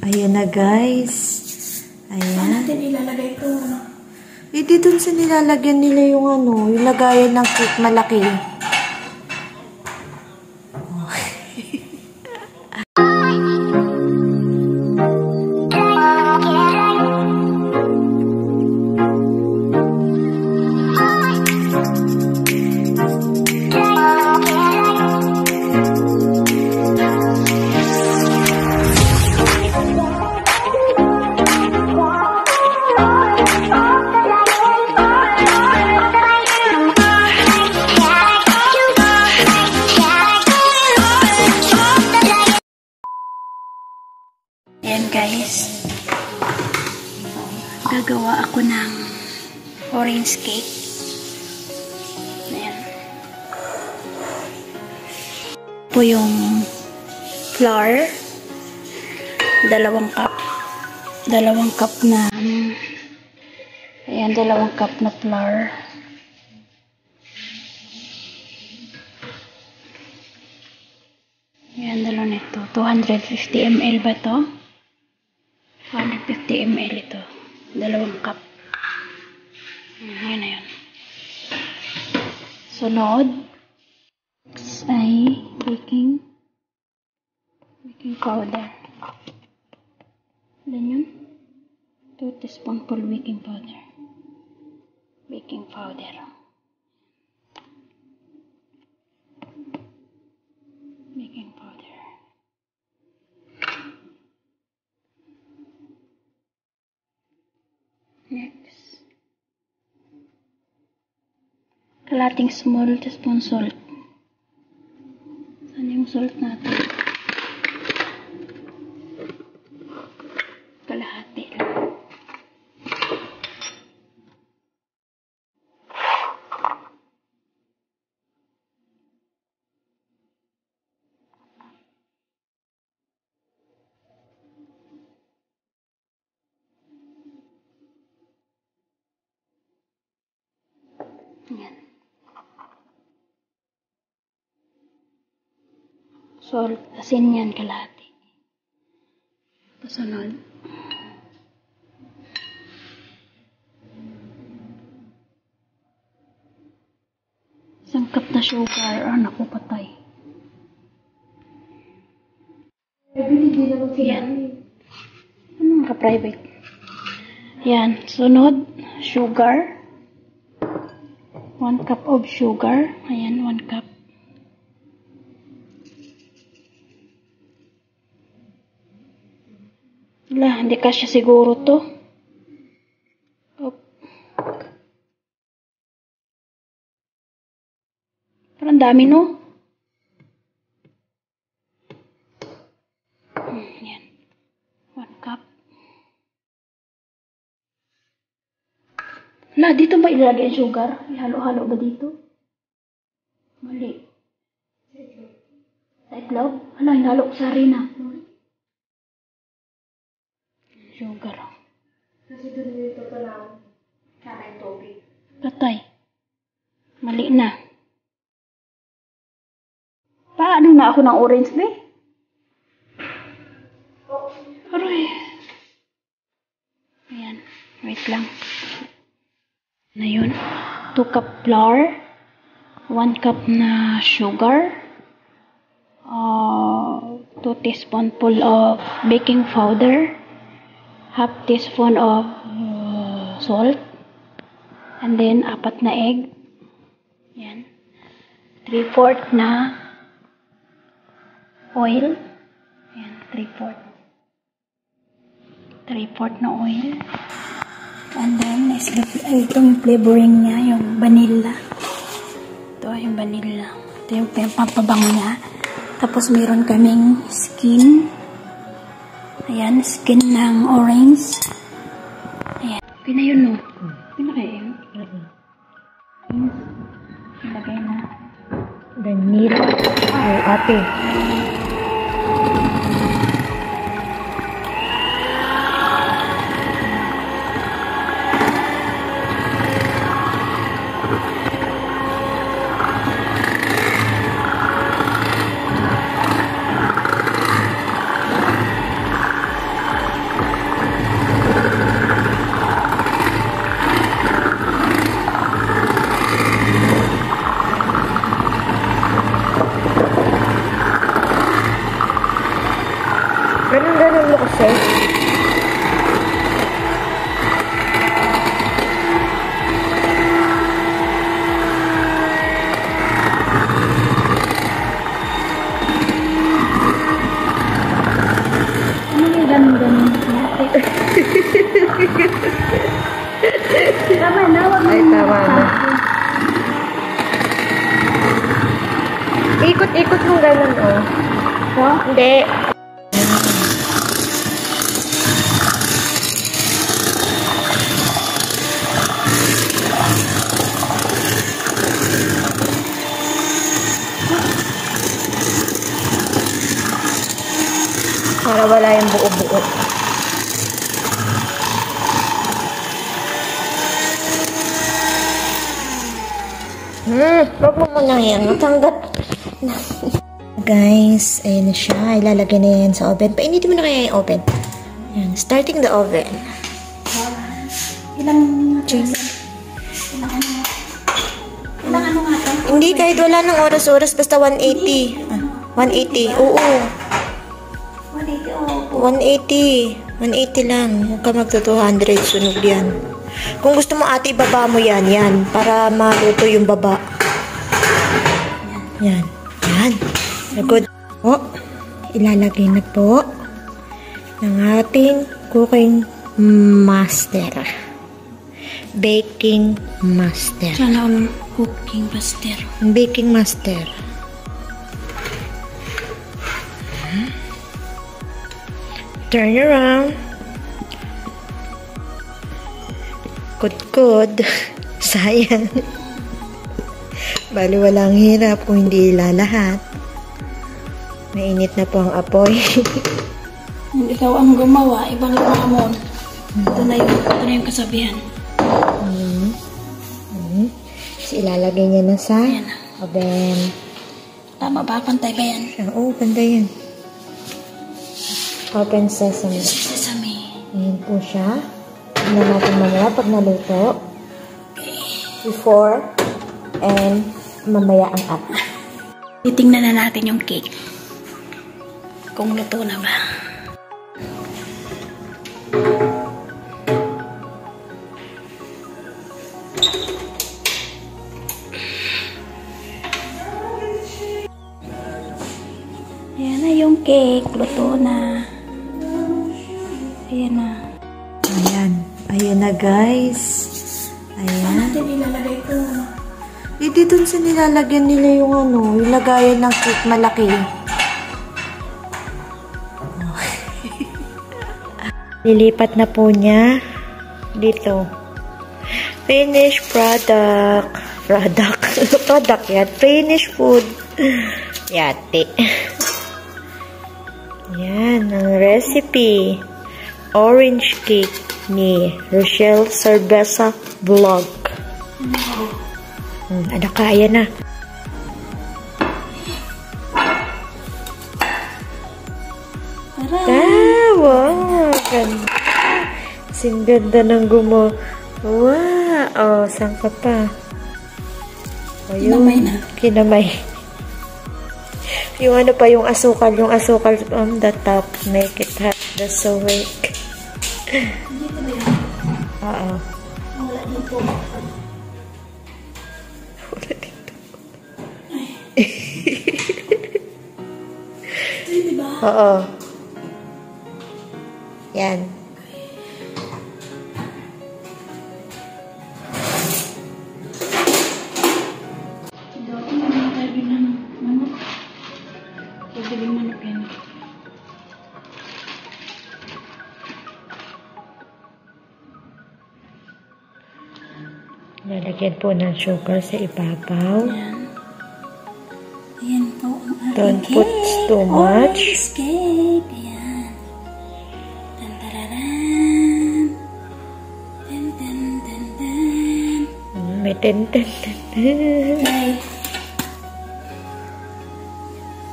Ayan na guys. Ayan. Saan natin ilalagay ito? Hindi dun sa nilalagyan nila yung ano, yung lagayan ng cake malaki. Ayan guys, gagawa ako ng orange cake. Ayan. Po yung flour, 2 cup. 2 cup na, ayan, 2 cup na flour. Ayan, dalawa nito. 250 ml ba to? 250 ml ito. 2 cup. Ayan na yun. Sunod ay baking powder. Ayan yun. 2 teaspoonful baking powder. Baking powder. Baking powder. Next, kalating small teaspoon salt. Saan yung salt natin? Kalahati lang. Yan. Salt, asin yan, kalahati. Pasunod. Isang cup na sugar. Naku, patay. Yan. Anong ka-private? Yan. Sunod, sugar. 1 cup of sugar. Ayan, 1 cup. Wala, hindi kasya siguro to. Oh. Parang dami, no? Ayan. 1 cup. Wala, dito ba ilalagay ang sugar? Ihalo-halo ba dito? Mali. Sa itlog? Hala, hinalo ko sa harina. Sugar. Kasi doon dito pa lang. Sana yung tubig. Patay. Mali na. Paano na ako ng orange, be? Aray. Ayan. Wait lang. Na yun. 2 cup flour. 1 cup na sugar. 2 teaspoonful of baking powder. 1/2 teaspoon of salt. And then, 4 na egg. Yan. 3/4 na oil. Yan, 3/4. 3/4 na oil. And then, itong flavoring niya, yung vanilla. Ito, yung vanilla. Ito yung pampabango niya. Tapos, meron kaming skin. Ayan, skin ng orange. Ayan. Pina yun, no? Pina kayo yun? Ilagay na. Vanilla. Ay, ate. Ganun mo kasi. Ano yung ganun-ganun? Tama na, wag mo. Ay, tama na. Ikot-ikot mo ganun, oh. So? Hindi. Para wala yung buo-buo. Wag mo muna yan. Matanggat. Guys, ayun na siya. Ilalagay na yan sa oven. Painitin mo na kaya yung oven. Yan. Starting the oven. Ilang ano nga to? Hindi, kahit wala ng oras-oras. Basta 180. 180. Oo. 180. 180 lang. Huwag ka magto 200. Sunog yan. Kung gusto mo ate, ibaba mo yan. Yan. Para maluto yung baba. Yan. Yan. Good. Po. Ilalagay na po ng ating cooking master. Baking master. Sana ang cooking master. Baking master. Turn around. Good. Sayang. Bali walang hirap kung hindi lalahat. Mainit na po ang apoy. Ikaw ang gumawa, ibang hamon. Ito na yung kasabihan. So, ilalagay niya na sa Ayan na. oven. Tama ba? Pantay ba yan? Oo, ganda yan. Open sesame. Sesame. Ayan po siya. Tignan natin mamaya pag naluto. Before and mamaya ang up. Titingnan na natin yung cake. Kung luto na ba. Ayan na yung cake. Luto na. Ayan na. Ayan. Ayan na guys. Ayan. Natin ilalagay ko. Dito dun sa nilalagyan nila yung ano, yung lagayan ng cake malaki. Lilipat na po niya dito. Finished product. Product yan. Finished food. Yate. Yan, ang recipe. Orange cake ni Rochelle Cerveza Vlog. Ada kaya na. Wow! Ganda. Sing ganda ng gumo. Wow! Oh, saan ka pa? Kinamay na. Kinamay. Yung ano pa, yung asukal on the top. Make it hot. That's so weak. Dito ba yan? Oo. Wala dito. Wala dito. Ay, diba? Oo. Yan. Lalagyan po ng sugar sa ibabaw. Ayan. Ayan po ang ating Don't cake. put too much. Orange cake. Ayan. Tan tararan. Tan tan tan tan. May ten. Okay.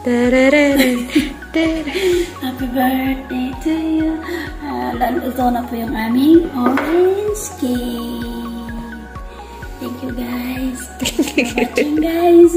Tarararan. Happy birthday to you. Ito na po yung aming orange cake. Thank you guys. Thanks for watching guys.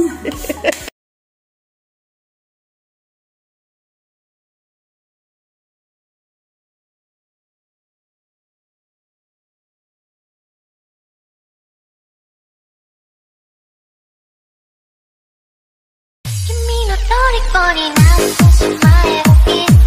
뻔히 나도 다시 말해보긴